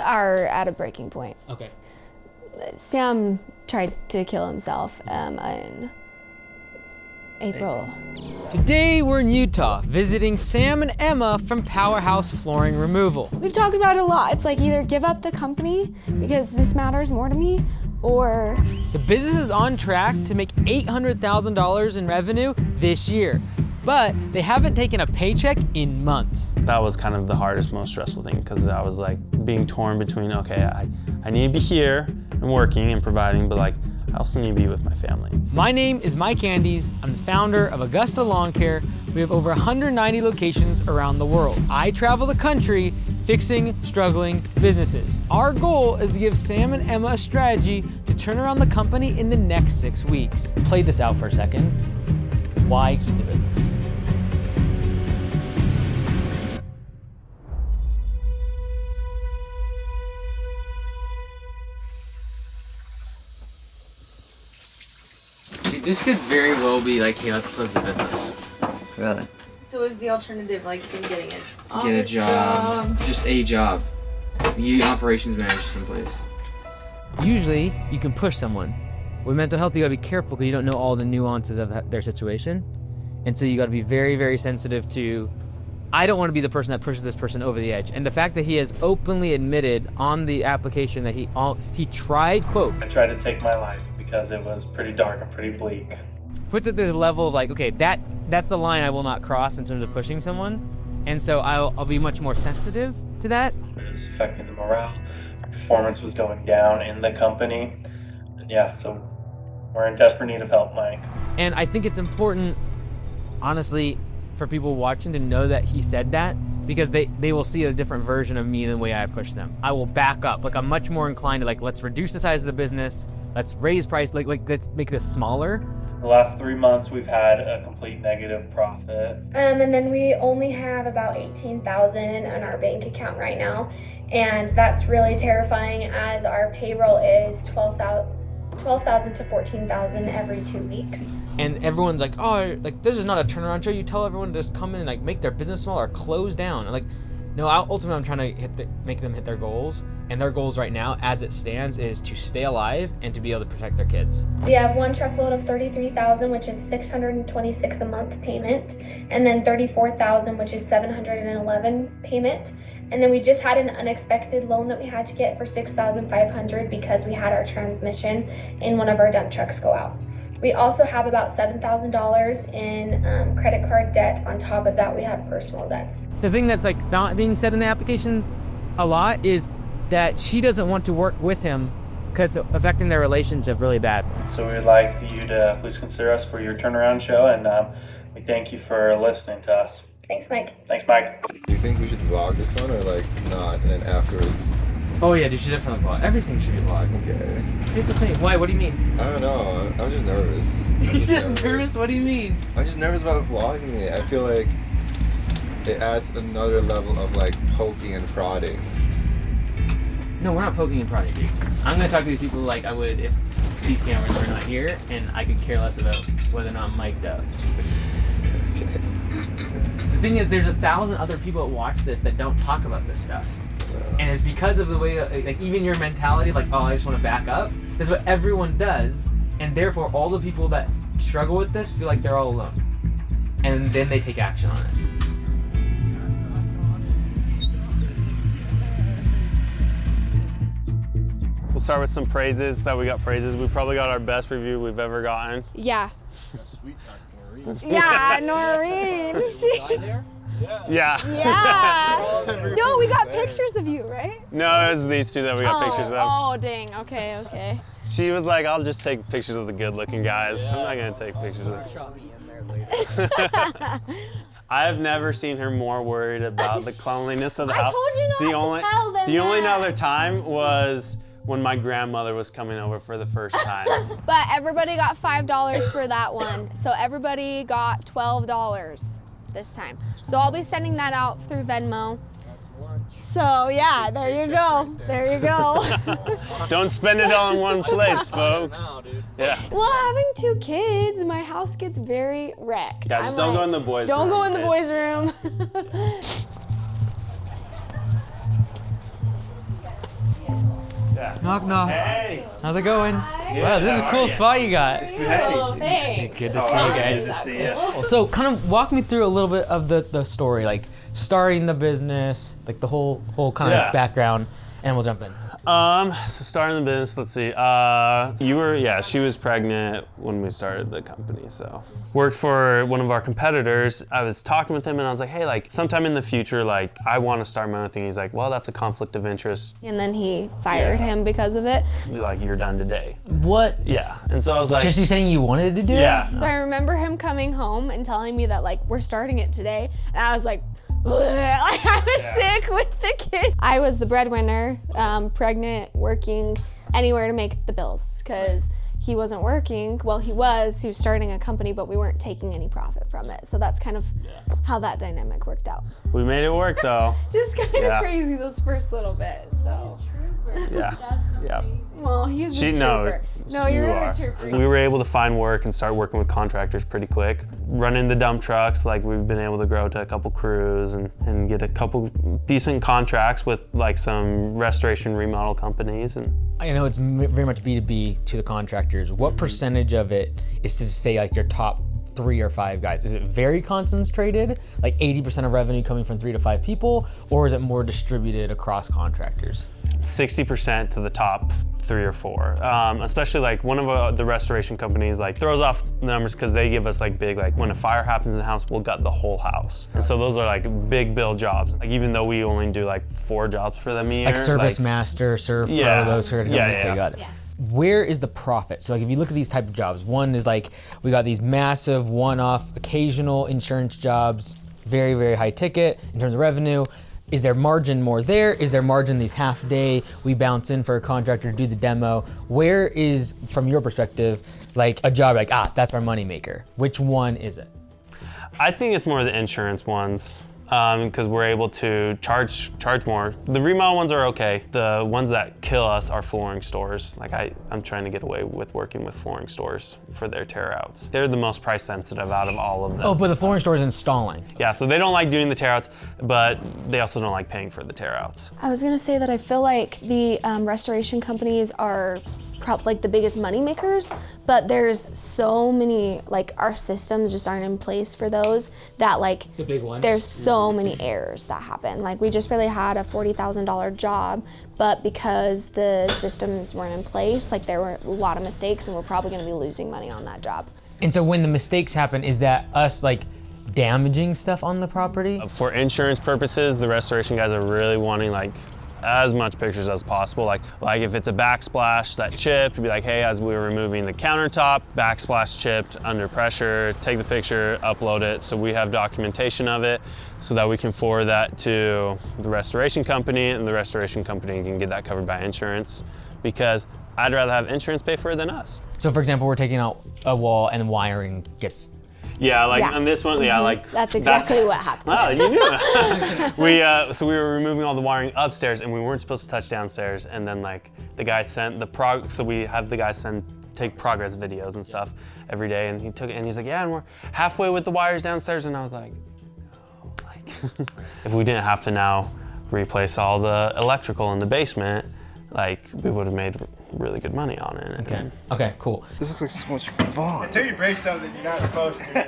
are at a breaking point. Okay. Sam tried to kill himself in April. Today we're in Utah visiting Sam and Emma from Powerhouse Flooring Removal. We've talked about it a lot. It's like either give up the company because this matters more to me, or... The business is on track to make $800,000 in revenue this year, but they haven't taken a paycheck in months. That was kind of the hardest, most stressful thing, because I was like being torn between, okay, I need to be here and working and providing, but like, I also need to be with my family. My name is Mike Andes. I'm the founder of Augusta Lawn Care. We have over 190 locations around the world. I travel the country fixing struggling businesses. Our goal is to give Sam and Emma a strategy to turn around the company in the next 6 weeks. Play this out for a second. Why keep the business? This could very well be like, hey, let's close the business. Really? So is the alternative like him getting it? Get a job. Just a job. You operations manager someplace. Usually, you can push someone. With mental health, you gotta be careful because you don't know all the nuances of their situation. And so you gotta be very, very sensitive to, I don't wanna be the person that pushes this person over the edge. And the fact that he has openly admitted on the application that he tried, quote, I tried to take my life because it was pretty dark and pretty bleak. Puts it this level of like, okay, that's the line I will not cross in terms of pushing someone. And so I'll be much more sensitive to that. It was affecting the morale. Our performance was going down in the company. And yeah, so we're in desperate need of help, Mike. And I think it's important, honestly, for people watching to know that he said that, because they will see a different version of me than the way I push them. I will back up. Like, I'm much more inclined to like, let's reduce the size of the business. Let's raise price, like let's make this smaller. The last 3 months, we've had a complete negative profit. And then we only have about $18,000 on our bank account right now. And that's really terrifying as our payroll is $12,000 to $14,000 every 2 weeks. And everyone's like, oh, like this is not a turnaround show. You tell everyone to just come in and like make their business smaller or close down. And like, no, ultimately I'm trying to make them hit their goals. And their goals right now, as it stands, is to stay alive and to be able to protect their kids. We have one truckload of $33,000, which is $626 a month payment, and then $34,000, which is $711 payment. And then we just had an unexpected loan that we had to get for $6,500 because we had our transmission in one of our dump trucks go out. We also have about $7,000 in credit card debt. On top of that, we have personal debts. The thing that's like not being said in the application a lot is that she doesn't want to work with him because it's affecting their relationship really bad. So we would like you to please consider us for your turnaround show, and we thank you for listening to us. Thanks, Mike. Thanks, Mike. Do you think we should vlog this one or like not, and then afterwards? Oh yeah, you should definitely vlog. Everything should be vlogged. Okay. Pick the same. Why? What do you mean? I don't know. I'm just nervous. You're just nervous? What do you mean? I'm just nervous about vlogging it. I feel like it adds another level of like poking and prodding. No, we're not poking and prodding, dude. I'm gonna talk to these people like I would if these cameras were not here, and I could care less about whether or not Mike does. Okay. The thing is, there's 1,000 other people that watch this that don't talk about this stuff. And it's because of the way that, like, even your mentality, like, oh, I just want to back up. That's what everyone does, and therefore all the people that struggle with this feel like they're all alone. And then they take action on it. We'll start with some praises that we got praises. We probably got our best review we've ever gotten. Yeah. Sweet talk, Noreen. Yeah, Noreen. Yeah. Yeah. No, we got pictures of you, right? No, it was these two that we got pictures of. Oh, dang. Okay. She was like, I'll just take pictures of the good-looking guys. I'm not gonna take pictures of them. I've never seen her more worried about the cleanliness of the house. I told you not to tell them The only that. other time was when my grandmother was coming over for the first time. But everybody got $5 for that one. So everybody got $12 this time. So I'll be sending that out through Venmo. So yeah, there you go. There you go. Don't spend it all in one place, folks. Yeah. Well, having 2 kids, my house gets very wrecked. Yeah, just don't go in the boys' room. Don't go in the boys' room. Knock, knock. Hey. How's it going? Wow, this is a cool spot you got. Good to see you guys. Good to see you. So kind of walk me through a little bit of the story, like starting the business, like the whole kind of background, and we'll jump in. So starting the business, let's see. She was pregnant when we started the company, so. Worked for one of our competitors. I was talking with him and I was like, hey, like sometime in the future, like I want to start my own thing. He's like, well, that's a conflict of interest. And then he fired him because of it. Like, you're done today. What? Yeah, and so I was like. Just you saying you wanted to do it? Yeah. So I remember him coming home and telling me that like, we're starting it today. And I was like, I was sick with the kid. I was the breadwinner, pregnant, working anywhere to make the bills because he wasn't working. Well, he was starting a company, but we weren't taking any profit from it. So that's kind of how that dynamic worked out. We made it work though. Just kind of crazy those first little bits, so. Yeah. Yeah. Well, he's a trooper. No, you're a trooper. We were able to find work and start working with contractors pretty quick. Running the dump trucks, like we've been able to grow to a couple crews and get a couple decent contracts with like some restoration remodel companies. And I know it's very much B2B to the contractors. What percentage of it is to say like your top 3 or 5 guys? Is it very concentrated, like 80% of revenue coming from 3 to 5 people, or is it more distributed across contractors? 60% to the top 3 or 4, especially like one of the restoration companies like throws off the numbers because they give us like big, like when a fire happens in a house, we'll gut the whole house. And so those are like big bill jobs. Like even though we only do like 4 jobs for them a year. Like Service Master, Serve Pro, those sort of companies. Okay, got it. Where is the profit? So like if you look at these type of jobs, one is like we got these massive one-off occasional insurance jobs, very, very high ticket in terms of revenue. Is there margin more there? Is there margin these half day? We bounce in for a contractor to do the demo. Where is, from your perspective, like a job like, that's our moneymaker? Which one is it? I think it's more the insurance ones. Because we're able to charge more. The remodel ones are okay. The ones that kill us are flooring stores. Like I'm trying to get away with working with flooring stores for their tear outs. They're the most price sensitive out of all of them. Oh, but the flooring store is installing. Yeah, so they don't like doing the tear outs, but they also don't like paying for the tear outs. I was gonna say that I feel like the restoration companies are like the biggest money makers, but there's so many, like our systems just aren't in place for those that like the big ones. There's so many errors that happen. Like we just really had a $40,000 job, but because the systems weren't in place, like there were a lot of mistakes and we're probably gonna be losing money on that job. And so when the mistakes happen, is that us like damaging stuff on the property? For insurance purposes, the restoration guys are really wanting like as much pictures as possible. Like if it's a backsplash that chipped, you'd be like, hey, as we were removing the countertop, backsplash chipped under pressure, take the picture, upload it. So we have documentation of it so that we can forward that to the restoration company and the restoration company can get that covered by insurance because I'd rather have insurance pay for it than us. So for example, we're taking out a wall and wiring gets. Yeah, like on this one, like that's exactly what happened. Wow, you knew it. So we were removing all the wiring upstairs, and we weren't supposed to touch downstairs. And then like the guy sent so we have the guy take progress videos and stuff every day, and he took it, and he's like, yeah, and we're halfway with the wires downstairs, and I was like, no, like if we didn't have to now replace all the electrical in the basement, like we would have made really good money on it. Okay. Okay, cool. This looks like so much fun. Until you break something you're not supposed to. No.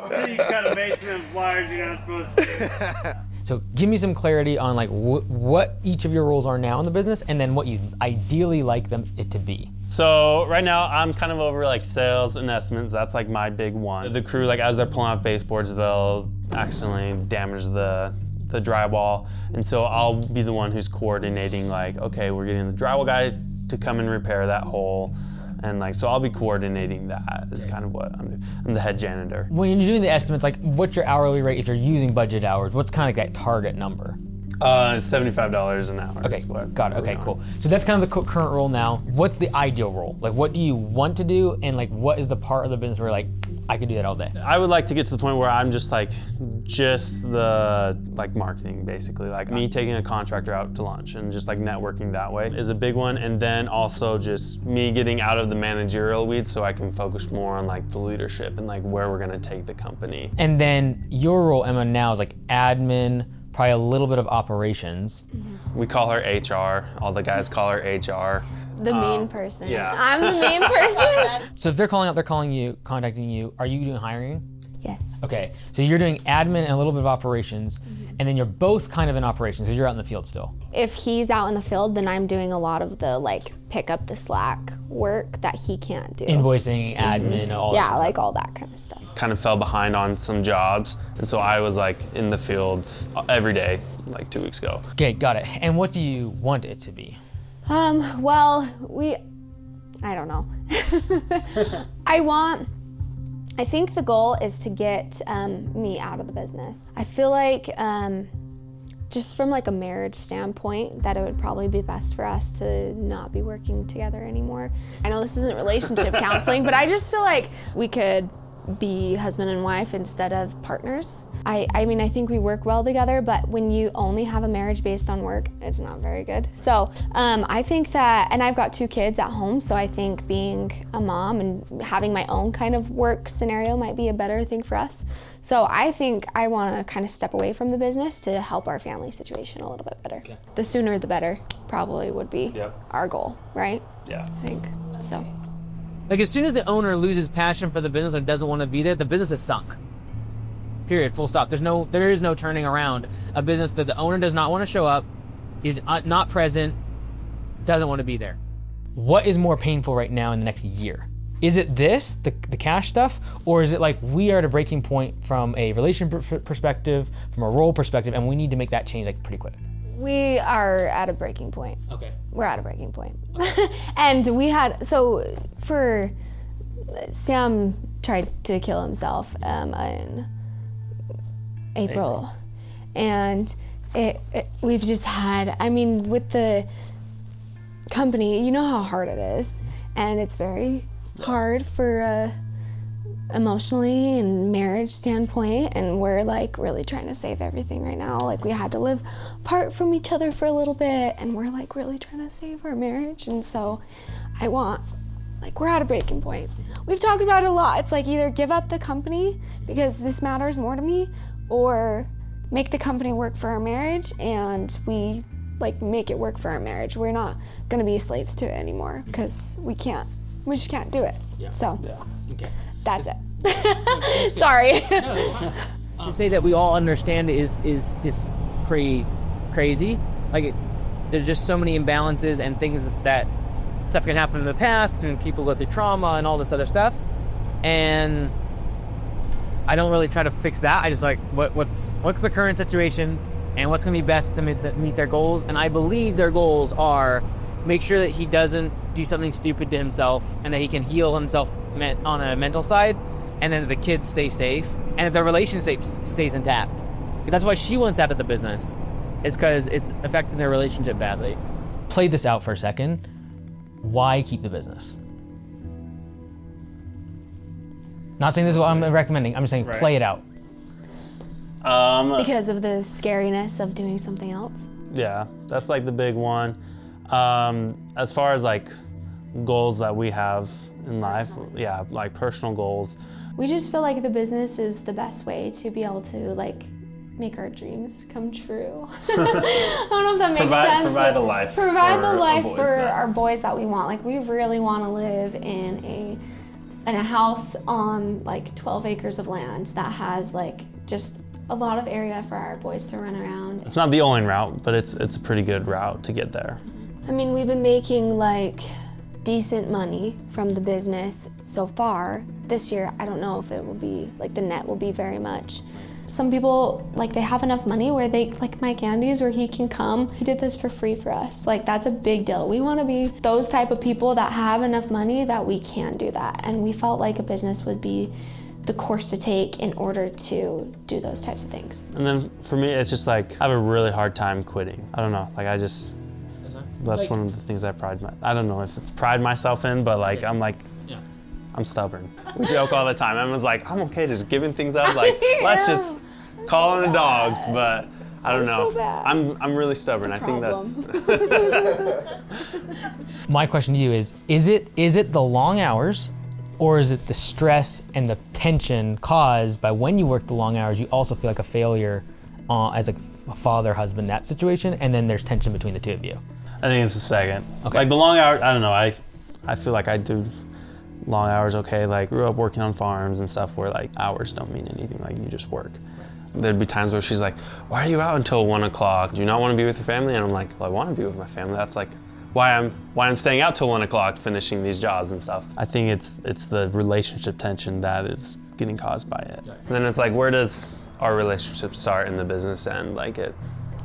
Until you cut a basement of wires you're not supposed to. So give me some clarity on like what each of your roles are now in the business and then what you ideally like it to be. So right now I'm kind of over like sales and estimates. That's like my big one. The crew, like as they're pulling off baseboards, they'll accidentally damage the drywall, and so I'll be the one who's coordinating like, okay, we're getting the drywall guy to come and repair that hole, and like, so I'll be coordinating that is kind of what I'm doing. I'm the head janitor. When you're doing the estimates, like what's your hourly rate if you're using budget hours? What's kind of like that target number? $75 an hour. Okay, got it. Okay, cool. So that's kind of the current role now. What's the ideal role? Like what do you want to do, and like what is the part of the business where like I could do that all day? I would like to get to the point where I'm just the like marketing basically, like me taking a contractor out to lunch and just like networking that way is a big one, and then also just me getting out of the managerial weeds so I can focus more on like the leadership and like where we're gonna take the company. And then your role, Emma, now is like admin, probably a little bit of operations. We call her HR. All the guys call her HR. The mean person. yeah. I'm the mean person. So if they're calling you, contacting you, are you doing hiring? Yes. Okay, so you're doing admin and a little bit of operations, and then you're both kind of in operations because you're out in the field still. If he's out in the field, then I'm doing a lot of the like pick up the slack work that he can't do. Invoicing, admin, all that Yeah, stuff. like all that kind of stuff. Kind of fell behind on some jobs, and so I was like in the field every day, like 2 weeks ago. Okay, got it. And what do you want it to be? Well, I don't know. I think the goal is to get me out of the business. I feel like just from like a marriage standpoint that it would probably be best for us to not be working together anymore. I know this isn't relationship counseling, but I just feel like we could be husband and wife instead of partners. I mean, I think we work well together, but when you only have a marriage based on work, it's not very good. So I think that, and I've got 2 kids at home, so I think being a mom and having my own kind of work scenario might be a better thing for us. So I think I want to kind of step away from the business to help our family situation a little bit better. Okay. The sooner the better probably would be our goal, right? Yeah. I think so. Like as soon as the owner loses passion for the business and doesn't want to be there, the business is sunk. Period, full stop. There is no turning around a business that the owner does not want to show up, is not present, doesn't want to be there. What is more painful right now in the next year? Is it this, the cash stuff, or is it like we are at a breaking point from a relationship perspective, from a role perspective, and we need to make that change like pretty quick? We are at a breaking point. Okay. We're at a breaking point. And Sam tried to kill himself in April. And we've just had, I mean, with the company, you know how hard it is. And it's very hard for emotionally and marriage standpoint, and we're like really trying to save everything right now. Like we had to live apart from each other for a little bit, and we're like really trying to save our marriage. And so we're at a breaking point. We've talked about it a lot. It's like either give up the company because this matters more to me, or make the company work for our marriage and we like make it work for our marriage. We're not gonna be slaves to it anymore because we just can't do it. So that's it. Sorry. To say that we all understand is pretty crazy. Like there's just so many imbalances and things that stuff can happen in the past, and people go through trauma and all this other stuff. And I don't really try to fix that. I just like what's the current situation and what's gonna be best to meet their goals. And I believe their goals are make sure that he doesn't do something stupid to himself, and that he can heal himself on a mental side, and then the kids stay safe, and if their relationship stays intact. That's why she wants out of the business, is because it's affecting their relationship badly. Play this out for a second. Why keep the business? Not saying this is what I'm recommending. I'm just saying play it out. Because of the scariness of doing something else. Yeah, that's like the big one. As far as like goals that we have in life, yeah, like personal goals. We just feel like the business is the best way to be able to like make our dreams come true. I don't know if that makes sense. Provide a life. Provide the life for our boys that we want. Like we really want to live in a house on like 12 acres of land that has like just a lot of area for our boys to run around. It's not the only route, but it's a pretty good route to get there. I mean, we've been making like decent money from the business so far. This year, I don't know if it will be, like the net will be very much. Some people, like they have enough money where they, like Mike Andes, where he can come. He did this for free for us. Like that's a big deal. We want to be those type of people that have enough money that we can do that. And we felt like a business would be the course to take in order to do those types of things. And then for me, it's just like, I have a really hard time quitting. I don't know, like that's like, one of the things I don't know if it's pride myself in, but like, I'm stubborn. We joke all the time. Everyone's like, I'm okay just giving things up. Like, let's just call in the dogs, but I don't know. So bad. I'm really stubborn. I think that's. My question to you is it the long hours, or is it the stress and the tension caused by when you work the long hours, you also feel like a failure as a father, husband, that situation, and then there's tension between the two of you? I think it's the second. Okay. Like the long hours, I don't know, I feel like I do long hours okay. Like grew up working on farms and stuff where like hours don't mean anything, like you just work. There'd be times where she's like, why are you out until 1 o'clock? Do you not want to be with your family? And I'm like, well, I want to be with my family. That's like why I'm staying out till 1 o'clock finishing these jobs and stuff. I think it's the relationship tension that is getting caused by it. And then it's like, where does our relationship start in the business end? Like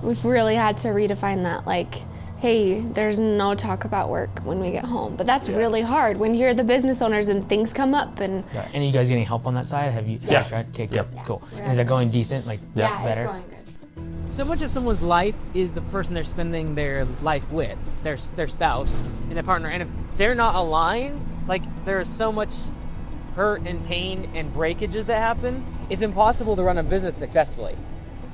We've really had to redefine that, like, hey, there's no talk about work when we get home. But that's really hard when you're the business owners and things come up and... Yeah. And are you guys getting help on that side? Have you? Yeah. Tried? Okay, Yep. cool. And is that going decent? Like, better? it's going good. So much of someone's life is the person they're spending their life with, their spouse and their partner. And if they're not aligned, like there's so much hurt and pain and breakages that happen, it's impossible to run a business successfully.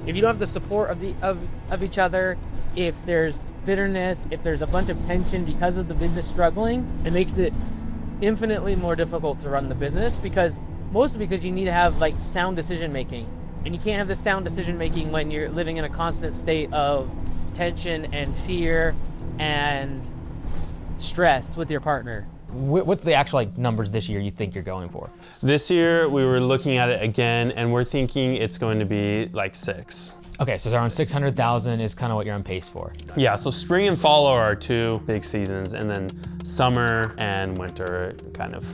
If you don't have the support of each other, if there's bitterness, if there's a bunch of tension because of the business struggling, it makes it infinitely more difficult to run the business mostly because you need to have like sound decision making. And you can't have the sound decision making when you're living in a constant state of tension and fear and stress with your partner. What's the actual like numbers this year you think you're going for? this year we were looking at it again and we're thinking it's going to be like 6. Okay, so around 600,000 is kind of what you're on pace for. Yeah, so spring and fall are our 2 big seasons, and then summer and winter kind of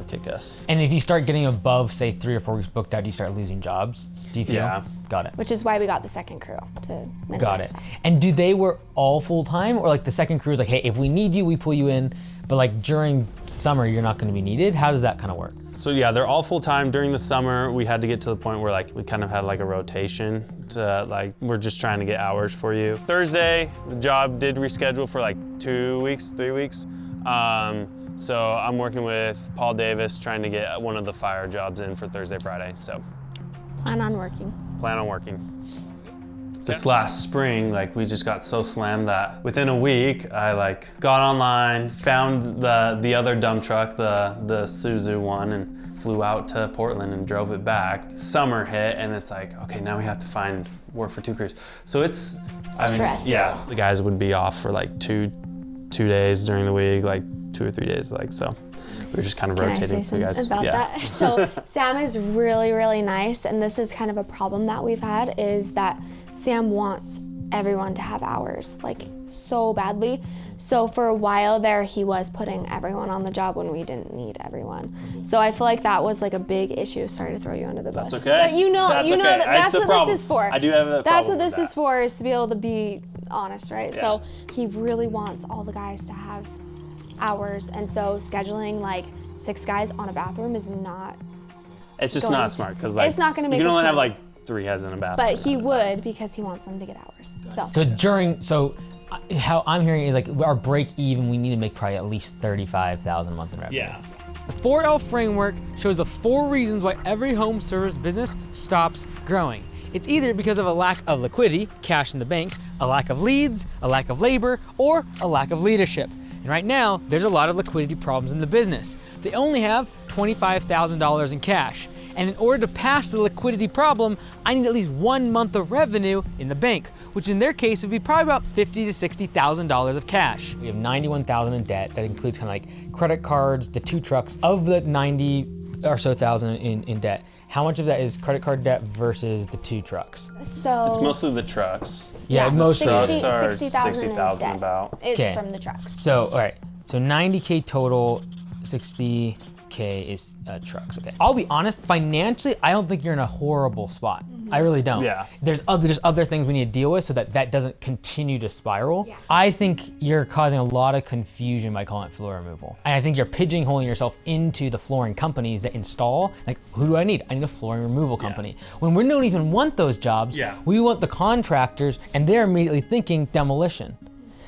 kick us. And if you start getting above, say, 3 or 4 weeks booked out, do you start losing jobs? Do you feel? Yeah. Got it. Which is why we got the second crew to minimize Got it. that. And do they work all full time, or like the second crew is like, hey, if we need you, we pull you in, but like during summer, you're not going to be needed? How does that kind of work? So yeah, they're all full time. During the summer, we had to get to the point where like we kind of had like a rotation to like, we're just trying to get hours for you. Thursday, the job did reschedule for like 2 weeks, 3 weeks. So I'm working with Paul Davis trying to get one of the fire jobs in for Thursday, Friday. So Plan on working. plan on working. This last spring, like we just got so slammed that within a week, I like got online, found the other dump truck, the Suzu one, and flew out to Portland and drove it back. Summer hit, and it's like, okay, now we have to find work for 2 crews. So it's Stressful. yeah, the guys would be off for like two days during the week, like 2 or 3 days, like so. We were just kind of Can I rotating say for you something guys. about that? So Sam is really, really nice, and this is kind of a problem that we've had, is that Sam wants everyone to have hours, like so badly. So for a while there, he was putting everyone on the job when we didn't need everyone. So I feel like that was like a big issue. Sorry to throw you under the bus. That's okay. But you know That's okay. that's It's a what problem. this is for. I do have a That's problem what this with is for, is to be able to be honest, right? Yeah. So he really wants all the guys to have hours, and so scheduling like 6 guys on a bathroom is not. It's just going not to- smart because like it's not gonna make you can us only have money. like 3 heads in a bathroom. But he would, because he wants them to get hours. So So how I'm hearing is like our break even, we need to make probably at least 35,000 a month in revenue. Yeah. The 4L framework shows the 4 reasons why every home service business stops growing. It's either because of a lack of liquidity, cash in the bank, a lack of leads, a lack of labor, or a lack of leadership. And right now, there's a lot of liquidity problems in the business. They only have $25,000 in cash. And in order to pass the liquidity problem, I need at least 1 month of revenue in the bank, which in their case would be probably about $50,000 to $60,000 of cash. We have $91,000 in debt. That includes kind of like credit cards, the 2 trucks. Of the 90 or so thousand in debt, how much of that is credit card debt versus the 2 trucks? So It's mostly the trucks. Yeah, most of Trucks it. are 60,000 is 60,000 debt. about. It's Okay. from the trucks. So, all right. So 90K total, 60K is trucks. Okay. I'll be honest, financially, I don't think you're in a horrible spot. I really don't. Yeah. There's other things we need to deal with so that doesn't continue to spiral. Yeah. I think you're causing a lot of confusion by calling it floor removal. And I think you're pigeonholing yourself into the flooring companies that install, like, who do I need? I need a flooring removal company. When we don't even want those jobs, we want the contractors, and they're immediately thinking demolition.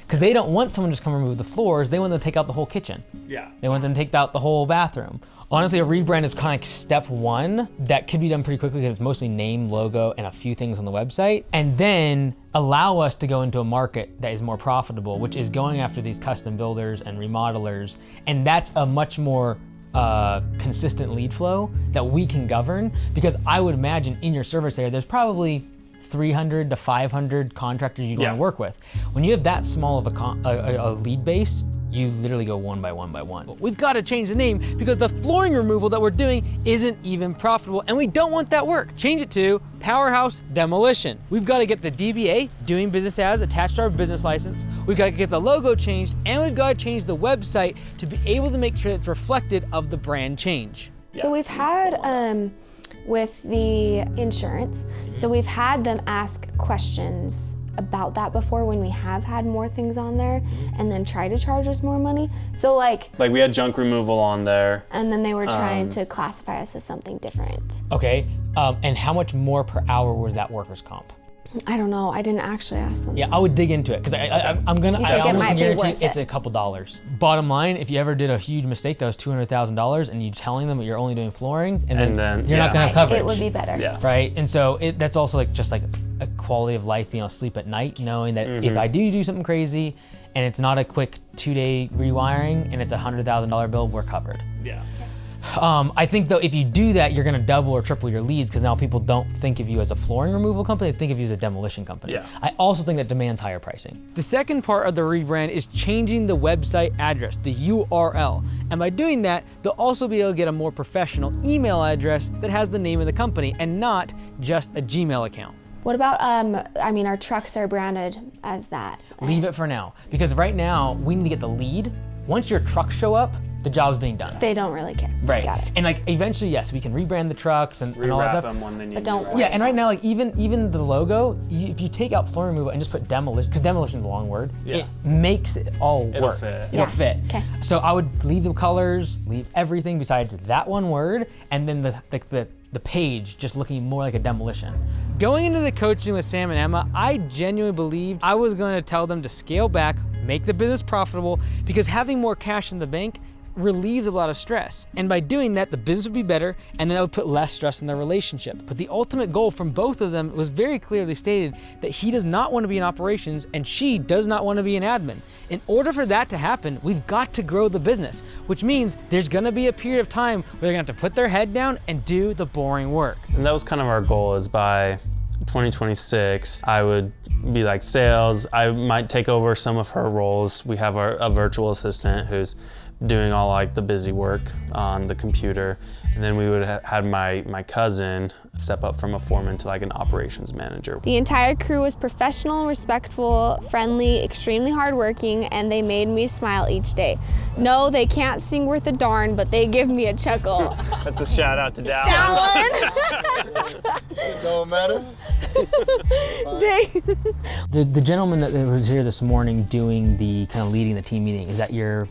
Because they don't want someone to just come remove the floors, they want them to take out the whole kitchen. Yeah. They want them to take out the whole bathroom. Honestly, a rebrand is kind of like step 1 that could be done pretty quickly because it's mostly name, logo, and a few things on the website. And then allow us to go into a market that is more profitable, which is going after these custom builders and remodelers. And that's a much more consistent lead flow that we can govern, because I would imagine in your service area, there's probably 300 to 500 contractors you want Yeah. to work with. When you have that small of a lead base, you literally go one by one by one. We've got to change the name because the flooring removal that we're doing isn't even profitable, and we don't want that work. Change it to Powerhouse Demolition. We've got to get the DBA, doing business as, attached to our business license. We've got to get the logo changed, and we've got to change the website to be able to make sure it's reflected of the brand change. So we've had, with the insurance, so we've had them ask questions about that before when we have had more things on there and then try to charge us more money. So like Like we had junk removal on there. and then they were trying to classify us as something different. Okay, and how much more per hour was that workers' comp? I don't know, I didn't actually ask them. Yeah, I would dig into it because I'm gonna. You I think it almost might be guarantee worth it's it. a couple dollars. Bottom line, if you ever did a huge mistake that was $200,000 and you telling them that you're only doing flooring, and then you're not gonna have coverage. It would be better. Yeah. Right, and so that's also like just like a quality of life, being able to sleep at night, knowing that if I do something crazy, and it's not a quick 2-day rewiring, and it's a $100,000 bill, we're covered. Yeah. I think though, if you do that, you're gonna double or triple your leads because now people don't think of you as a flooring removal company, they think of you as a demolition company. Yeah. I also think that demands higher pricing. The second part of the rebrand is changing the website address, the URL. And by doing that, they'll also be able to get a more professional email address that has the name of the company and not just a Gmail account. What about, I mean, our trucks are branded as that. Leave it for now, because right now we need to get the lead. Once your trucks show up, the job's being done. They don't really care. Right. Got it. And like eventually, yes, we can rebrand the trucks and all that Rewrap stuff. them when they need But to be don't wrapped. Yeah, and right now, like even the logo, if you take out flooring removal and just put demolition, because demolition is a long word, Yeah. it makes it all It'll work. fit. It'll Yeah. fit. Okay. So I would leave the colors, leave everything besides that one word, and then the page just looking more like a demolition. Going into the coaching with Sam and Emma, I genuinely believed I was going to tell them to scale back, make the business profitable, because having more cash in the bank relieves a lot of stress. And by doing that, the business would be better, and then that would put less stress in their relationship. But the ultimate goal from both of them was very clearly stated that he does not want to be in operations and she does not want to be an admin. In order for that to happen, we've got to grow the business, which means there's gonna be a period of time where they're gonna have to put their head down and do the boring work. And that was kind of our goal, is by 2026, I would be like sales. I might take over some of her roles. We have a virtual assistant who's doing all like the busy work on the computer. And then we would have my cousin step up from a foreman to like an operations manager. The entire crew was professional, respectful, friendly, extremely hardworking, and they made me smile each day. No, they can't sing worth a darn, but they give me a chuckle. That's a shout out to Dallin. Don't matter. The gentleman that was here this morning doing the kind of leading the team meeting, is that your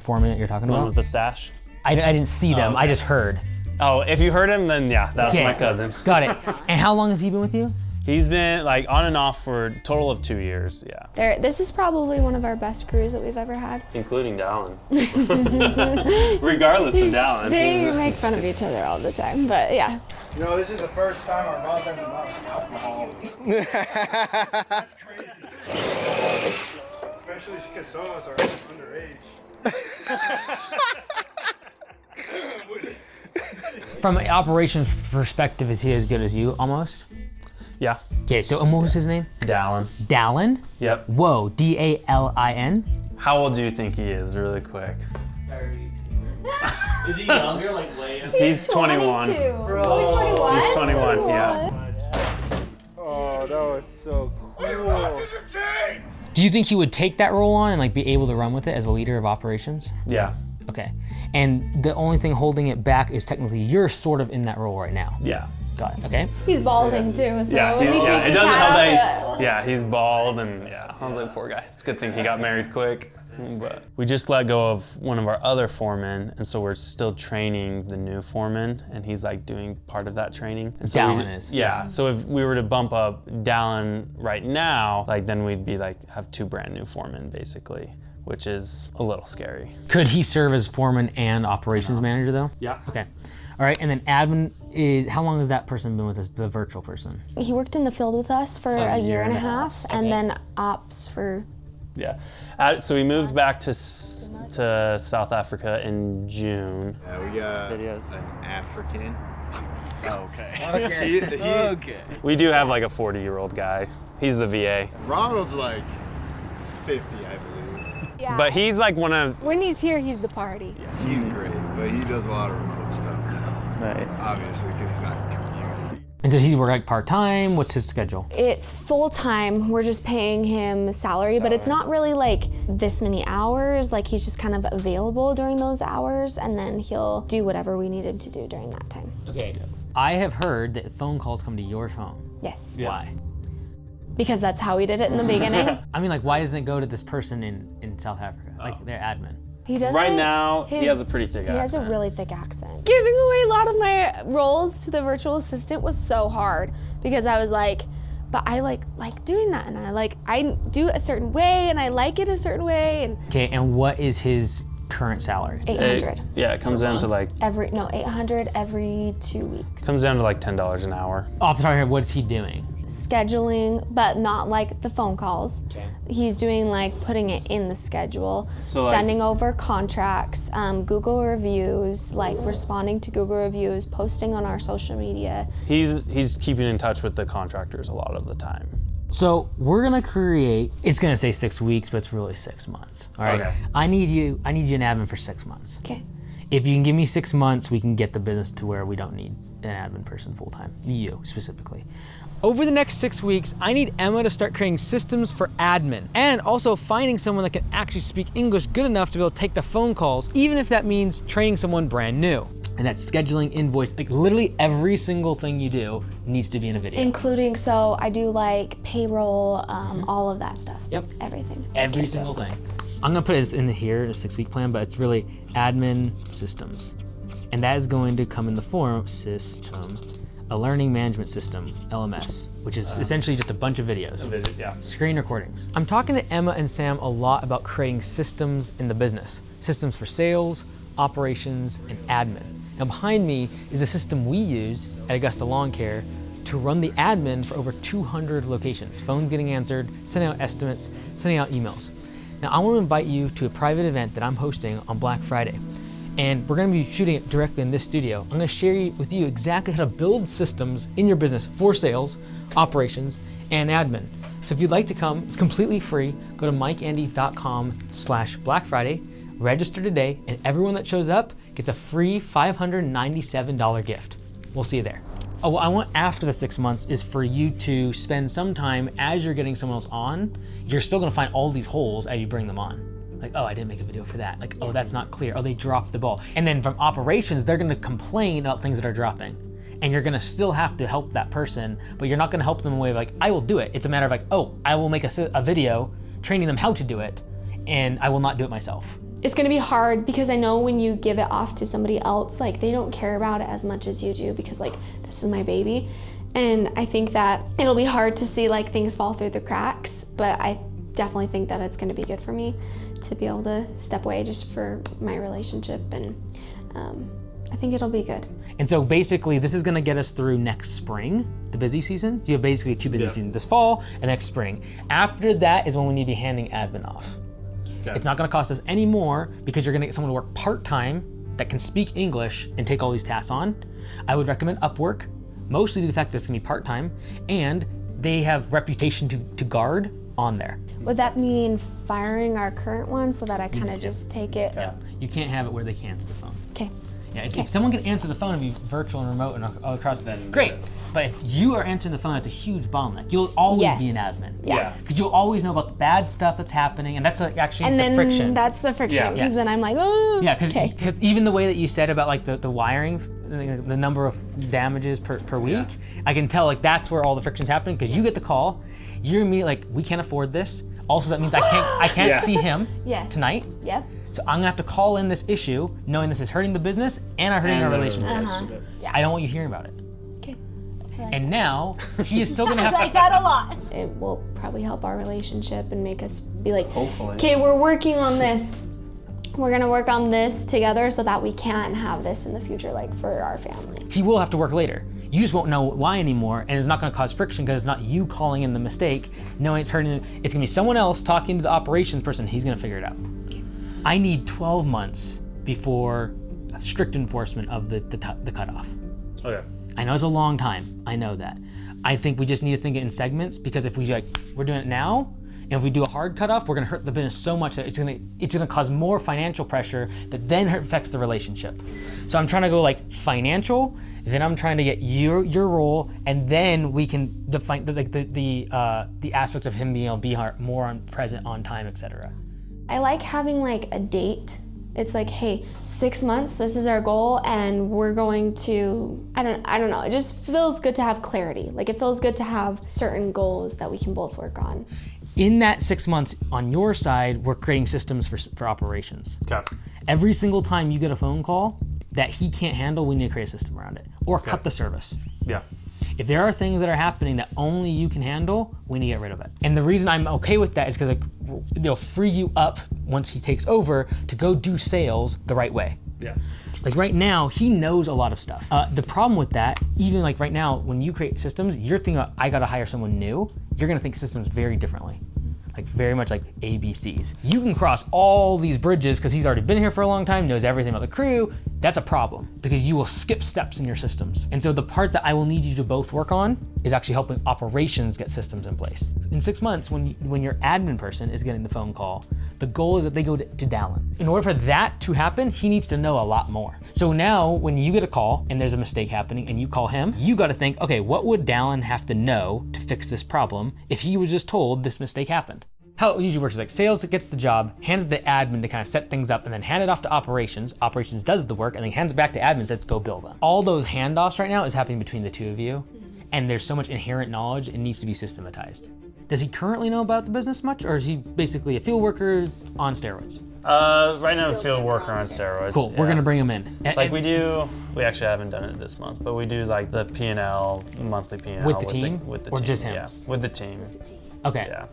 foreman that you're talking The one about? with the stash. I didn't see them, okay. I just heard. Oh, if you heard him, then yeah, that's Okay. my cousin. Got it. And how long has he been with you? He's been like on and off for a total of 2 years, yeah. This is probably one of our best crews that we've ever had. Including Dallin. Regardless of Dallin. They make fun of each other all the time, but yeah. You know, this is the first time our boss ever bought alcohol. That's crazy. Especially because some of us are underage. From an operations perspective, is he as good as you, almost? Yeah, Okay, so and what was his name? Dallin. Dallin? Yep. Whoa, D-A-L-I-N? How old do you think he is, really quick? 32. Is he younger, like way up? He's 21. 22. Oh, he's 21? He's 21, yeah. Oh, that was so cool. Do you think he would take that role on and like be able to run with it as a leader of operations? Yeah, Okay. And the only thing holding it back is technically you're sort of in that role right now. yeah. Got it, okay? He's balding too, so Yeah, when he it takes his doesn't help hat that off, he's bald and yeah, I was like, poor guy. It's a good thing he got married quick. But we just let go of one of our other foremen, and so we're still training the new foreman, and he's like doing part of that training. And so Dallin is. Yeah, so if we were to bump up Dallin right now, like then we'd be like have 2 brand new foremen basically, which is a little scary. Could he serve as foreman and operations manager though? Yeah. Okay. All right, and then admin is, how long has that person been with us, the virtual person? he worked in the field with us for a year and a half, and Okay. then ops for Yeah. So we moved back to South Africa in June. Yeah, we got Videos. an African Okay. Okay. We do have like a 40-year-old guy. He's the VA. Ronald's like 50, I believe. Yeah. But he's like one of... When he's here, he's the party. He's great, but he does a lot of remote stuff now. Nice. Obviously, because he's not commuting. And so he's working like part-time? What's his schedule? It's full-time. We're just paying him salary, but it's not really like this many hours. Like he's just kind of available during those hours, and then he'll do whatever we need him to do during that time. Okay. I have heard that phone calls come to your phone. Yes. Why? Because that's how we did it in the beginning. I mean, like, why doesn't it go to this person in South Africa? Like, their admin. He doesn't. Right now, he has a pretty thick accent. He has a really thick accent. Giving away a lot of my roles to the virtual assistant was so hard because I was like, but I like doing that, and I do a certain way, and I like it a certain way, and Okay, and what is his current salary? 800 Yeah, it comes down to like... 800 every 2 weeks. Comes down to like $10 an hour. Off the top of your head, what is he doing? Scheduling, but not like the phone calls. Okay. He's doing like putting it in the schedule, So, sending over contracts, Google reviews, like responding to Google reviews, posting on our social media. He's keeping in touch with the contractors a lot of the time. So we're gonna create, it's gonna say 6 weeks, but it's really 6 months. All right. Okay. I need you an admin for 6 months. Okay. If you can give me 6 months, we can get the business to where we don't need an admin person full time. You specifically. Over the next 6 weeks, I need Emma to start creating systems for admin and also finding someone that can actually speak English good enough to be able to take the phone calls, even if that means training someone brand new. And that's scheduling, invoice, like literally every single thing you do needs to be in a video. Including, so I do like payroll, all of that stuff. Yep. Everything. Every single thing. I'm gonna put this in here, a 6-week plan, but it's really admin systems. And that is going to come in the form of system, a learning management system, LMS, which is essentially just a bunch of videos. Yeah. Screen recordings. I'm talking to Emma and Sam a lot about creating systems in the business. Systems for sales, operations, and admin. Now behind me is the system we use at Augusta Lawn Care to run the admin for over 200 locations. Phones getting answered, sending out estimates, sending out emails. Now I want to invite you to a private event that I'm hosting on Black Friday. And we're gonna be shooting it directly in this studio. I'm gonna share with you exactly how to build systems in your business for sales, operations, and admin. So if you'd like to come, it's completely free. Go to mikeandy.com/Black Friday, register today, and everyone that shows up gets a free $597 gift. We'll see you there. Oh, what I want after the 6 months is for you to spend some time as you're getting someone else on, you're still gonna find all these holes as you bring them on. Like, oh, I didn't make a video for that. Like, oh, that's not clear. Oh, they dropped the ball. And then from operations, they're gonna complain about things that are dropping. And you're gonna still have to help that person, but you're not gonna help them in a way of like, I will do it. It's a matter of like, oh, I will make a video training them how to do it, and I will not do it myself. It's gonna be hard because I know when you give it off to somebody else, like they don't care about it as much as you do because like, this is my baby. And I think that it'll be hard to see like things fall through the cracks, but I definitely think that it's gonna be good for me to be able to step away just for my relationship, and I think it'll be good. And so basically this is gonna get us through next spring, the busy season. You have basically 2 busy seasons, this fall and next spring. After that is when we need to be handing admin off. Okay. It's not gonna cost us any more because you're gonna get someone to work part-time that can speak English and take all these tasks on. I would recommend Upwork, mostly due to the fact that it's gonna be part-time, and they have reputation to guard on there. Would that mean firing our current one so that I kind of just take it? Yeah. You can't have it where they can't answer the phone. Okay. Yeah, if someone can answer the phone and be virtual and remote and all across, then great. But if you are answering the phone, that's a huge bottleneck. You'll always be an admin. Yeah. Because you'll always know about the bad stuff that's happening, and that's actually and the friction. And then that's the friction, because then I'm like, oh. Yeah, because even the way that you said about like the wiring, the number of damages per week, I can tell like that's where all the friction's happening, because you get the call, you're immediately like, we can't afford this. Also, that means I can't see him tonight. Yep. So I'm gonna have to call in this issue, knowing this is hurting the business and hurting our relationships. Yeah. I don't want you hearing about it. Okay. And now he is still gonna have I like that a lot. It will probably help our relationship and make us be like, okay, we're working on this. We're gonna work on this together so that we can have this in the future, like for our family. He will have to work later. You just won't know why anymore, and it's not gonna cause friction because it's not you calling in the mistake, knowing it's hurting. It's gonna be someone else talking to the operations person. He's gonna figure it out. I need 12 months before strict enforcement of the cutoff. Okay. I know it's a long time, I know that. I think we just need to think it in segments, because if we're doing it now, and if we do a hard cutoff, we're gonna hurt the business so much that it's gonna cause more financial pressure that then affects the relationship. So I'm trying to go like financial, then I'm trying to get your role, and then we can define the aspect of him being able to be more present, on time, etc. I like having like a date. It's like, hey, 6 months, this is our goal, and we're going to, I don't know, it just feels good to have clarity. Like, it feels good to have certain goals that we can both work on. In that 6 months, on your side, we're creating systems for operations. Okay. Every single time you get a phone call that he can't handle, we need to create a system around it, or cut the service. Yeah. If there are things that are happening that only you can handle, we need to get rid of it. And the reason I'm okay with that is because they'll free you up once he takes over to go do sales the right way. Yeah. Like right now, he knows a lot of stuff. The problem with that, even like right now, when you create systems, you're thinking, I gotta hire someone new. You're gonna think systems very differently. Like very much like ABCs. You can cross all these bridges because he's already been here for a long time, knows everything about the crew. That's a problem because you will skip steps in your systems. And so the part that I will need you to both work on is actually helping operations get systems in place. In 6 months, when your admin person is getting the phone call, the goal is that they go to Dallin. In order for that to happen, he needs to know a lot more. So now when you get a call and there's a mistake happening and you call him, you gotta think, okay, what would Dallin have to know to fix this problem if he was just told this mistake happened? How it usually works is like sales gets the job, hands it to admin to kind of set things up, and then hand it off to operations. Operations does the work, and then hands it back to admin and says, go build them. All those handoffs right now is happening between the two of you, and there's so much inherent knowledge, it needs to be systematized. Does he currently know about the business much, or is he basically a field worker on steroids? Right now, field worker on steroids. Cool, we're gonna bring him in. Like we actually haven't done it this month, but we do like the P&L, monthly P&L. With the team? With the or team, just him? Yeah, with the team. Okay. Yeah.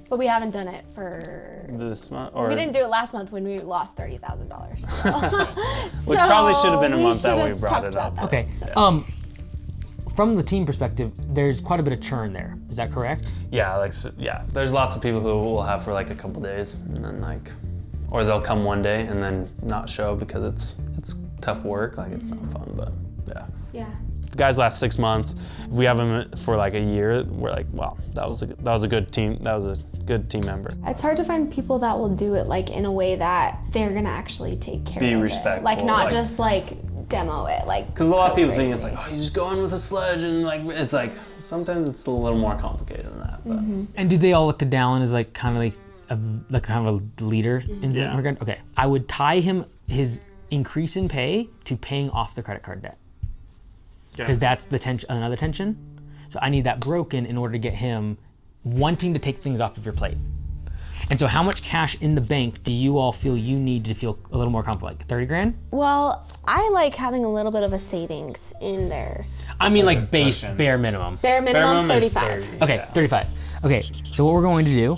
But we haven't done it for... This month? Or we didn't do it last month when we lost $30,000. So. Which probably should have been a month that we should've brought talked it about up. that, Okay, so. From the team perspective, there's quite a bit of churn there. Is that correct? Yeah, there's lots of people who will have for like a couple days, and then or they'll come one day and then not show because it's tough work. Like it's not fun, but yeah. Yeah. The guys last 6 months. If we have them for like a year, we're like, wow, that was a good team. That was a good team member. It's hard to find people that will do it like in a way that they're gonna actually take care of it. Be respectful. Like not just like demo it, like. Because a lot of people think it's like, oh, you just go in with a sledge and like, it's like, sometimes it's a little more complicated than that. But. And do they all look to Dallin as like kind of a leader in that regard? Okay, I would tie his increase in pay to paying off the credit card debt. Because that's the another tension. So I need that broken in order to get him wanting to take things off of your plate. And so how much cash in the bank do you all feel you need to feel a little more comfortable? Like 30 grand? Well, I like having a little bit of a savings in there. I mean like base, bare minimum. Bare minimum 35. 30. Okay, 35. Okay, so what we're going to do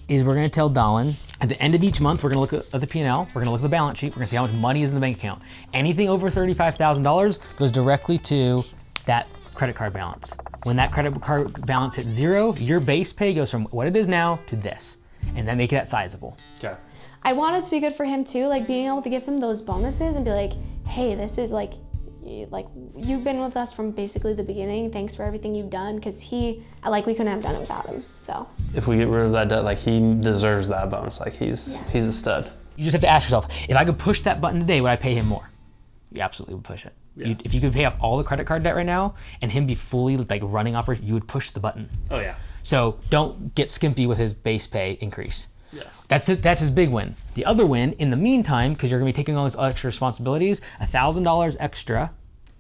is we're gonna tell Dallin, at the end of each month, we're gonna look at the P&L, we're gonna look at the balance sheet, we're gonna see how much money is in the bank account. Anything over $35,000 goes directly to that credit card balance. When that credit card balance hits zero, your base pay goes from what it is now to this, and then make that sizable. Okay. I want it to be good for him too, like being able to give him those bonuses and be like, hey, this is like you've been with us from basically the beginning. Thanks for everything you've done, because we couldn't have done it without him. So If we get rid of that debt, like he deserves that bonus. Like he's a stud. You just have to ask yourself, if I could push that button today, would I pay him more? You absolutely would push it. Yeah. If you could pay off all the credit card debt right now and him be fully like running operation, you would push the button. Oh yeah. So don't get skimpy with his base pay increase. Yeah. That's his big win. The other win, in the meantime, because you're gonna be taking all these extra responsibilities, $1,000 extra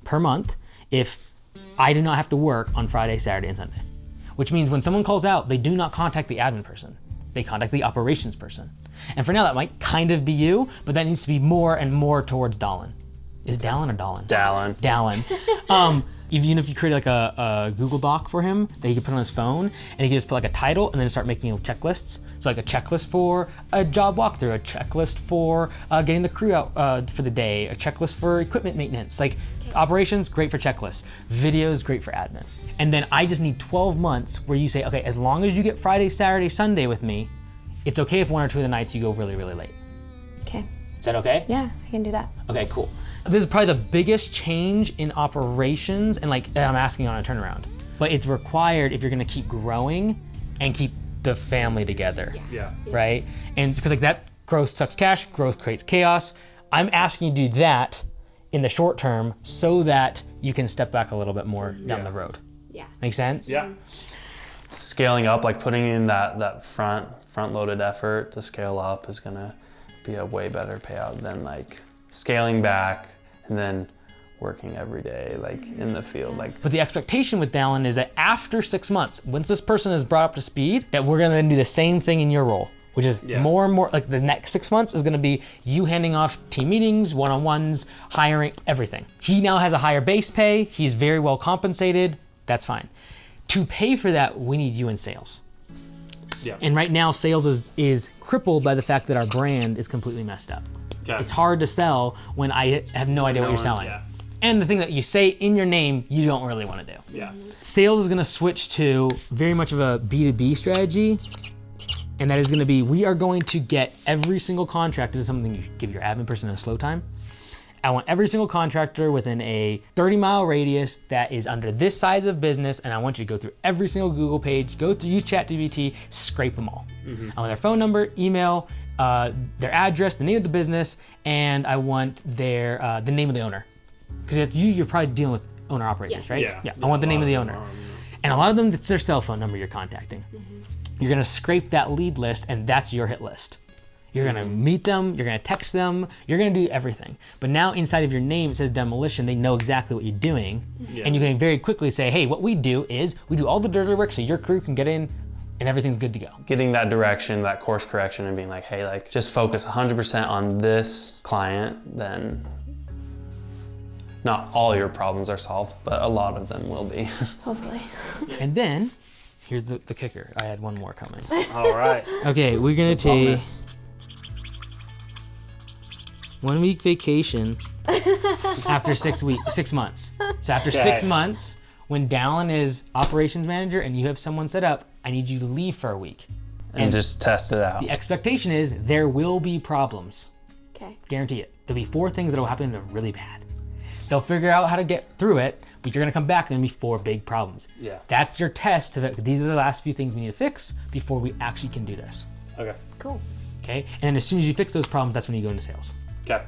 per month if I do not have to work on Friday, Saturday, and Sunday. Which means when someone calls out, they do not contact the admin person. They contact the operations person. And for now, that might kind of be you, but that needs to be more and more towards Dallin. Is it Dallin or Dallin? Dallin. Dallin. Even if you create like a Google Doc for him that he can put on his phone, and he can just put like a title and then start making checklists. So like a checklist for a job walkthrough, a checklist for getting the crew out for the day, a checklist for equipment maintenance. Like operations, great for checklists. Videos, great for admin. And then I just need 12 months where you say, okay, as long as you get Friday, Saturday, Sunday with me, it's okay if 1 or 2 of the nights you go really, really late. okay. Is that okay? Yeah, I can do that. Okay, cool. This is probably the biggest change in operations, and like I'm asking on a turnaround. But it's required if you're gonna keep growing and keep the family together. Yeah. Right? And because like that growth sucks cash, growth creates chaos. I'm asking you to do that in the short term so that you can step back a little bit more down the road. Yeah. Make sense? Yeah. Scaling up, like putting in that front-loaded effort to scale up is gonna be a way better payout than like scaling back and then working every day like in the field. Like, but the expectation with Dallin is that after 6 months, once this person is brought up to speed, that we're gonna do the same thing in your role, which is more and more, like the next 6 months is gonna be you handing off team meetings, one-on-ones, hiring, everything. He now has a higher base pay, he's very well compensated, that's fine. To pay for that, we need you in sales. Yeah. And right now, sales is crippled by the fact that our brand is completely messed up. Okay. It's hard to sell when I have no idea what you're selling. Yeah. And the thing that you say in your name, you don't really want to do. Yeah. Sales is going to switch to very much of a B2B strategy. And that is going to be, we are going to get every single contract. This is something you give your admin person in a slow time. I want every single contractor within a 30-mile radius that is under this size of business, and I want you to go through every single Google page, go through, use ChatGPT, scrape them all. I want their phone number, email, their address, the name of the business, and I want their the name of the owner. Because you're probably dealing with owner-operators, right? Yeah. I want the name of the owner. And a lot of them, it's their cell phone number you're contacting. You're gonna scrape that lead list, and that's your hit list. You're gonna meet them, you're gonna text them, you're gonna do everything. But now inside of your name, it says demolition, they know exactly what you're doing. And you can very quickly say, hey, what we do is we do all the dirty work so your crew can get in and everything's good to go. Getting that direction, that course correction, and being like, hey, like just focus 100% on this client, then not all your problems are solved, but a lot of them will be. Hopefully. And then, here's the kicker. I had one more coming. All right. Okay, we're gonna take 1 week vacation after 6 months. So after 6 months, when Dallin is operations manager and you have someone set up, I need you to leave for a week. And just test it out. The expectation is there will be problems. Okay. Guarantee it. There'll be 4 things that will happen that are really bad. They'll figure out how to get through it, but you're gonna come back and there'll be 4 big problems. Yeah. That's your test to these are the last few things we need to fix before we actually can do this. Okay. Cool. Okay? And then as soon as you fix those problems, that's when you go into sales. Okay.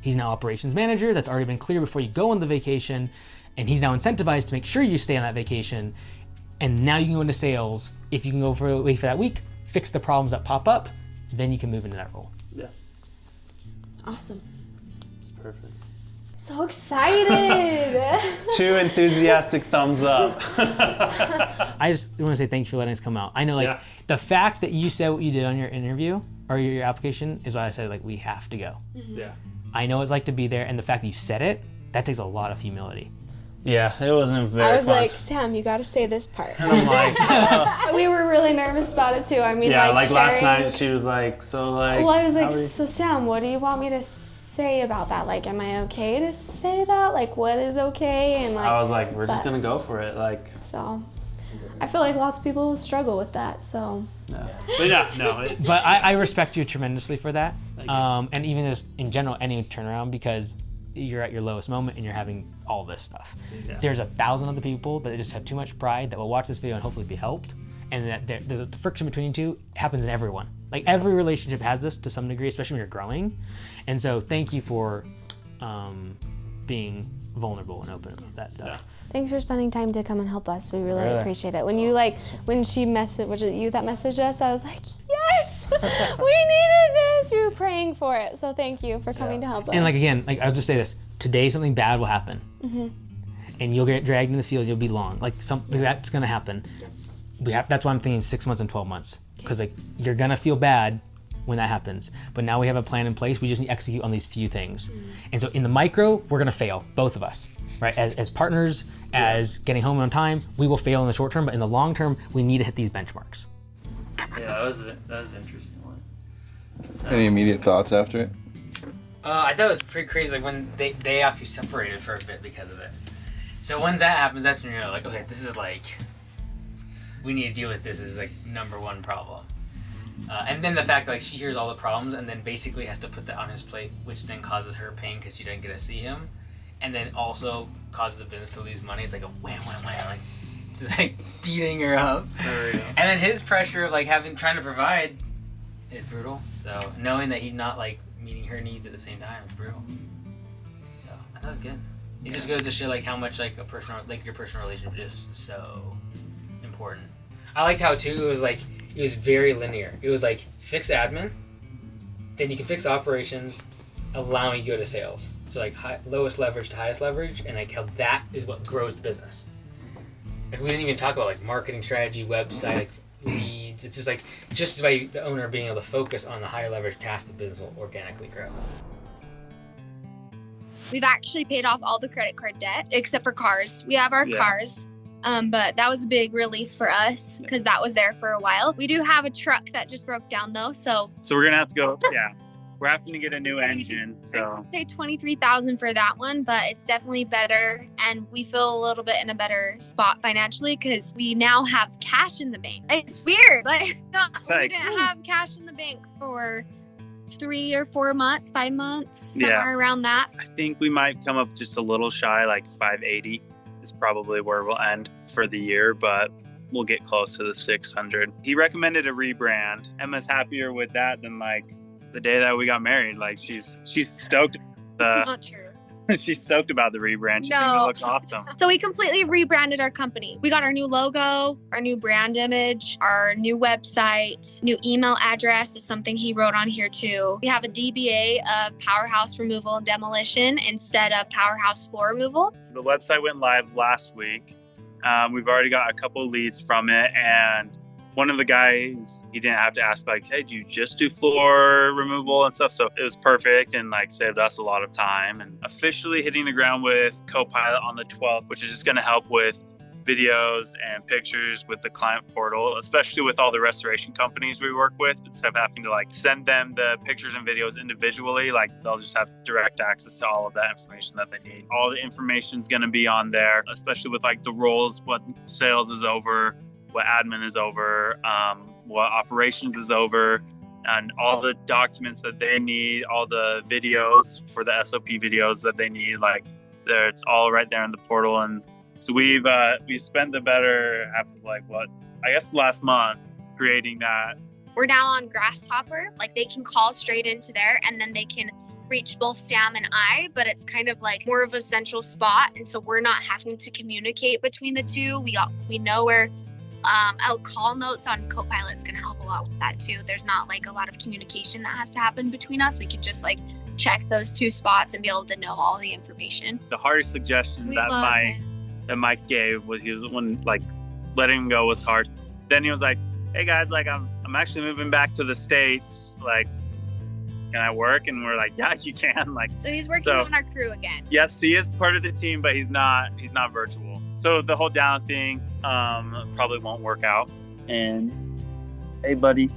He's now operations manager. That's already been clear before you go on the vacation. And he's now incentivized to make sure you stay on that vacation. And now you can go into sales. If you can go away for that week, fix the problems that pop up, then you can move into that role. Yeah. Awesome. It's perfect. So excited. 2 enthusiastic thumbs up. I just want to say thank you for letting us come out. I know the fact that you said what you did on your interview or your application is why I said we have to go. Yeah. I know it's like to be there, and the fact that you said it, that takes a lot of humility. Yeah, it wasn't very I was fun. like, Sam, you got to say this part. And I'm like, We were really nervous about it too. I mean, yeah, like last sharing- night she was like, so like. Well, I was like, how are you- so Sam, what do you want me to say about that? Like, am I okay to say that? Like, what is okay? And like, I was like, we're just gonna go for it, like. so I feel like lots of people struggle with that. So No. But yeah, no. But I respect you tremendously for that. And even just in general, any turnaround, because you're at your lowest moment and you're having all this stuff. Yeah. There's 1,000 other people that just have too much pride that will watch this video and hopefully be helped. And that the friction between you two happens in everyone. Like every relationship has this to some degree, especially when you're growing. And so thank you for being vulnerable and open about that stuff. thanks for spending time to come and help us. We really Really? appreciate it. When you when she messaged, was it you that messaged us? I was like, yes, we needed this. We were praying for it. So thank you for coming to help us. And again, I'll just say this: today something bad will happen, and you'll get dragged in the field. You'll be long. Something that's gonna happen. That's why I'm thinking 6 months and 12 months, because you're gonna feel bad when that happens. But now we have a plan in place. We just need to execute on these few things. And so in the micro, we're gonna fail, both of us, right? As partners, as getting home on time, we will fail in the short term. But in the long term, we need to hit these benchmarks. Yeah, that was an interesting one. So, Any immediate thoughts after it? I thought it was pretty crazy, when they actually separated for a bit because of it. So when that happens, that's when you're like, okay, this is we need to deal with this as #1 problem. And then the fact that like she hears all the problems and then basically has to put that on his plate, which then causes her pain because she doesn't get to see him, and then also causes the business to lose money. It's like a wham, wham, wham, like just like beating her up. And then his pressure of like trying to provide is brutal. So knowing that he's not like meeting her needs at the same time is brutal. So that was good. It just goes to show like how much like your personal relationship is so important. I liked how too it was very linear. It was like fix admin, then you can fix operations, allowing you to go to sales. So like lowest leverage to highest leverage, and like how that is what grows the business. Like we didn't even talk about like marketing strategy, website, like leads. It's just like just by the owner being able to focus on the higher leverage tasks, the business will organically grow. We've actually paid off all the credit card debt except for cars. We have our cars, but that was a big relief for us because that was there for a while. We do have a truck that just broke down though, so we're gonna have to go. Yeah, we're having to get a new engine. So I paid $23,000 for that one, but it's definitely better, and we feel a little bit in a better spot financially because we now have cash in the bank. It's weird, like we didn't have cash in the bank for 3 or 4 months, 5 months, somewhere around that. I think we might come up just a little shy, like 580 is probably where we'll end for the year, but we'll get close to the 600. He recommended a rebrand. Emma's happier with that than like the day that we got married. Like she's stoked. Not true. She's stoked about the rebrand. She thinks it looks awesome. So we completely rebranded our company. We got our new logo, our new brand image, our new website, new email address is something he wrote on here too. We have a DBA of Powerhouse Removal and Demolition instead of Powerhouse Floor Removal. The website went live last week. We've already got a couple leads from it, and one of the guys, he didn't have to ask like, hey, do you just do floor removal and stuff? So it was perfect and like saved us a lot of time. And officially hitting the ground with Copilot on the 12th, which is just going to help with videos and pictures with the client portal, especially with all the restoration companies we work with. Instead of having to like send them the pictures and videos individually, like they'll just have direct access to all of that information that they need. All the information is going to be on there, especially with like the roles, what sales is over, what admin is over, what operations is over, and all the documents that they need, all the videos for the SOP videos that they need, like it's all right there in the portal. And so we spent the better half of like last month creating that. We're now on Grasshopper, like they can call straight into there and then they can reach both Sam and I, but it's kind of like more of a central spot, and so we're not having to communicate between the two. We know where our call notes on Copilot's gonna help a lot with that too. There's not like a lot of communication that has to happen between us. We can just like check those two spots and be able to know all the information. The hardest suggestion that Mike gave was when like letting him go was hard. Then he was like, hey guys, like I'm actually moving back to the States, like can I work? And we're like, yeah, you can. Like, so he's working on our crew again. Yes, he is part of the team, but he's not virtual. So the whole down thing probably won't work out. And hey, buddy.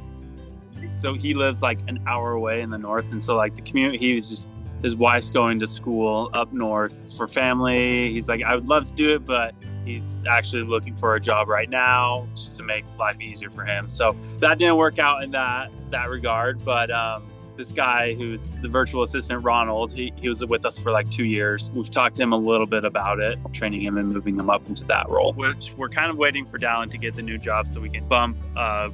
So he lives like an hour away in the north, and so like the commute, his wife's going to school up north for family. He's like, I would love to do it, but he's actually looking for a job right now just to make life easier for him. So that didn't work out in that regard. But this guy who's the virtual assistant, Ronald, he was with us for like 2 years. We've talked to him a little bit about it, training him and moving him up into that role, which we're kind of waiting for Dallin to get the new job so we can bump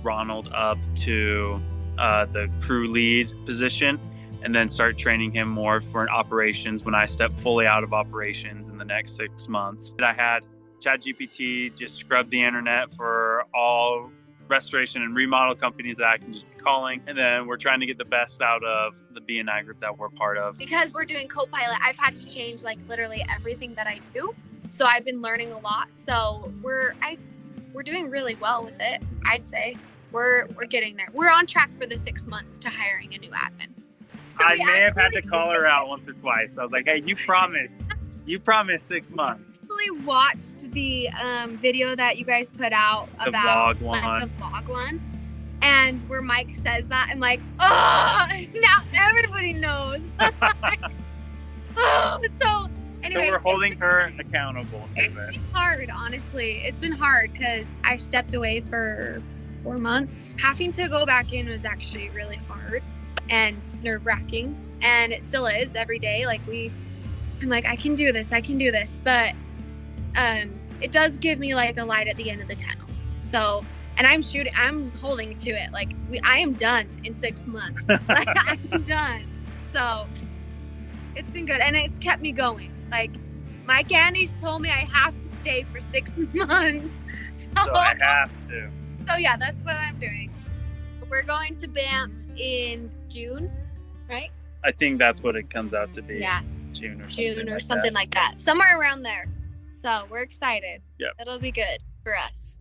Ronald up to the crew lead position and then start training him more for an operations when I step fully out of operations in the next 6 months. I had ChatGPT just scrub the internet for all restoration and remodel companies that I can just be calling. And then we're trying to get the best out of the BNI group that we're part of. Because we're doing Copilot, I've had to change like literally everything that I do. So I've been learning a lot. So we're doing really well with it, I'd say. We're getting there. We're on track for the 6 months to hiring a new admin. So I may have had to call her out once or twice. I was like, hey, you promised 6 months. I watched the video that you guys put out about the vlog one, and where Mike says that, I'm like, oh, now everybody knows. So anyway, so we're holding her accountable to it. It's been hard, honestly. It's been hard because I stepped away for 4 months. Having to go back in was actually really hard and nerve-wracking, and it still is every day. Like I'm like, I can do this, but it does give me like a light at the end of the tunnel. So, and I'm holding to it. Like I am done in 6 months. Like, I'm done. So it's been good, and it's kept me going. Like Mike Andes told me I have to stay for 6 months. So I have to. So yeah, that's what I'm doing. We're going to Banff in June, right? I think that's what it comes out to be. Yeah. June or something like that. Somewhere around there. So we're excited. Yep. It'll be good for us.